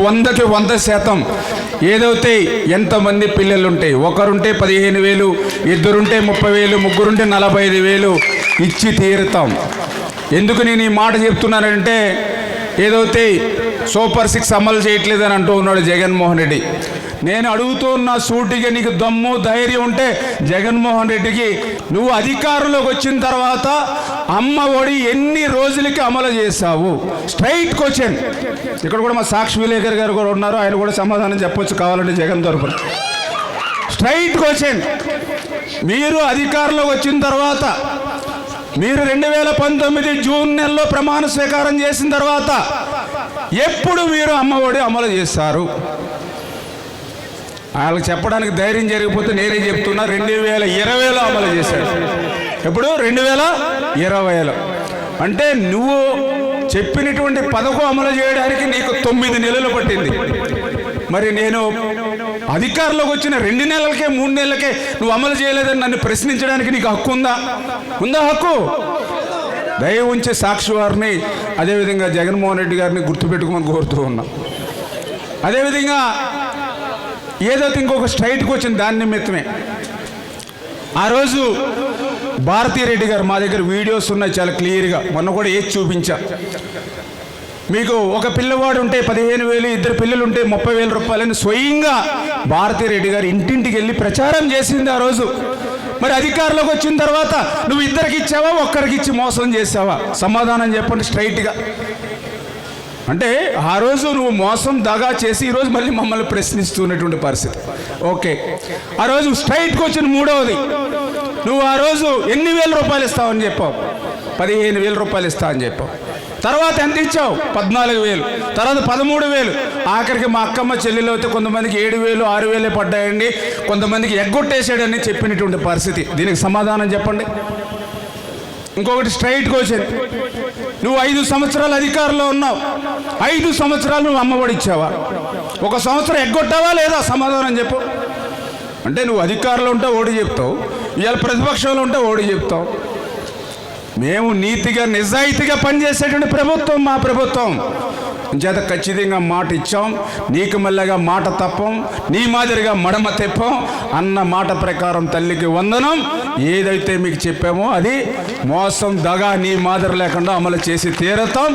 100కి 100% ఏదైతే ఎంతమంది పిల్లలుంటే ఒకరుంటే 15,000, ఇద్దరుంటే 30,000, ముగ్గురుంటే 45,000 ఇచ్చి తీరుతాం. ఎందుకు నేను ఈ మాట చెప్తున్నానంటే ఏదైతే సూపర్ 6 అమలు చేయట్లేదని అంటూ ఉన్నాడు జగన్మోహన్ రెడ్డి. నేను అడుగుతున్న సూటిగా నీకు దమ్ము ధైర్యం ఉంటే జగన్మోహన్ రెడ్డికి నువ్వు అధికారంలోకి వచ్చిన తర్వాత అమ్మ ఒడి ఎన్ని రోజులకి అమలు చేశావు? Straight question. ఇక్కడ కూడా మా సాక్షి విలేకర్ గారు కూడా ఉన్నారు, ఆయన కూడా సమాధానం చెప్పొచ్చు కావాలంటే జగన్ తరపున. Straight question. మీరు అధికారంలోకి వచ్చిన తర్వాత మీరు 2019 జూన్ నెలలో ప్రమాణ స్వీకారం చేసిన తర్వాత ఎప్పుడు మీరు అమ్మ ఒడి అమలు చేస్తారు? వాళ్ళకి చెప్పడానికి ధైర్యం జరిగిపోతే నేనే చెప్తున్నా, 2020లో అమలు చేశాడు. ఎప్పుడు? 2020లో. అంటే నువ్వు చెప్పినటువంటి పథకం అమలు చేయడానికి నీకు 9 నెలలు పట్టింది. మరి నేను అధికారంలోకి వచ్చిన 2 నెలలకే 3 నెలలకే నువ్వు అమలు చేయలేదని నన్ను ప్రశ్నించడానికి నీకు హక్కు ఉందా? ఉందా హక్కు? దయ ఉంచే సాక్షి వారిని అదేవిధంగా జగన్మోహన్ రెడ్డి గారిని గుర్తుపెట్టుకోమని కోరుతూ ఉన్నా. అదేవిధంగా ఏదైతే ఇంకొక స్ట్రైట్కి వచ్చింది దాని నిమిత్తమే ఆ రోజు భారతీరెడ్డి గారు మా దగ్గర వీడియోస్ ఉన్నాయి చాలా క్లియర్గా, మొన్న కూడా ఏది చూపించా మీకు. ఒక పిల్లవాడు ఉంటే 15,000, ఇద్దరు పిల్లలు ఉంటే 30,000 రూపాయలని స్వయంగా భారతీరెడ్డి గారు ఇంటింటికి వెళ్ళి ప్రచారం చేసింది ఆ రోజు. మరి అధికారంలోకి వచ్చిన తర్వాత నువ్వు ఇద్దరికి ఇచ్చావా, ఒక్కరికి ఇచ్చి మోసం చేసావా? సమాధానం చెప్పండి స్ట్రైట్గా. అంటే ఆ రోజు నువ్వు మోసం దగా చేసి ఈరోజు మళ్ళీ మమ్మల్ని ప్రశ్నిస్తున్నటువంటి పరిస్థితి. ఓకే, ఆ రోజు స్ట్రైట్కి వచ్చిన మూడవది, నువ్వు ఆ రోజు ఎన్ని వేల రూపాయలు ఇస్తావని చెప్పావు? 15,000 రూపాయలు ఇస్తా అని చెప్పావు. తర్వాత ఎంత ఇచ్చావు? 14,000. తర్వాత 13,000. ఆఖరికి మా అక్కమ్మ చెల్లెలు అయితే కొంతమందికి 7,000, 6,000 పడ్డాయండి, కొంతమందికి ఎగ్గొట్టేసాడని చెప్పినటువంటి పరిస్థితి. దీనికి సమాధానం చెప్పండి. ఇంకొకటి స్ట్రైట్ క్వశ్చన్. నువ్వు 5 సంవత్సరాలు అధికారంలో ఉన్నావు, 5 సంవత్సరాలు నువ్వు అమ్మఒడి ఇచ్చావా? 1 సంవత్సరం ఎగ్గొట్టావా లేదా? సమాధానం చెప్పు. అంటే నువ్వు అధికారంలో ఉంటే ఓడి చెప్తావు, ఇవాళ ప్రతిపక్షంలో ఉంటే ఓడి చెప్తావు. మేము నీతిగా నిజాయితీగా పనిచేసేటువంటి ప్రభుత్వం మా ప్రభుత్వం. చేత ఖచ్చితంగా మాట ఇచ్చాం, నీకు మళ్ళగా మాట తప్పం, నీ మాదిరిగా మడమ తెప్పం అన్న మాట ప్రకారం తల్లికి వందనం. ఏదైతే మీకు చెప్పామో అది మోసం దగా నీ మాదిరి లేకుండా అమలు చేసి తీరతాం.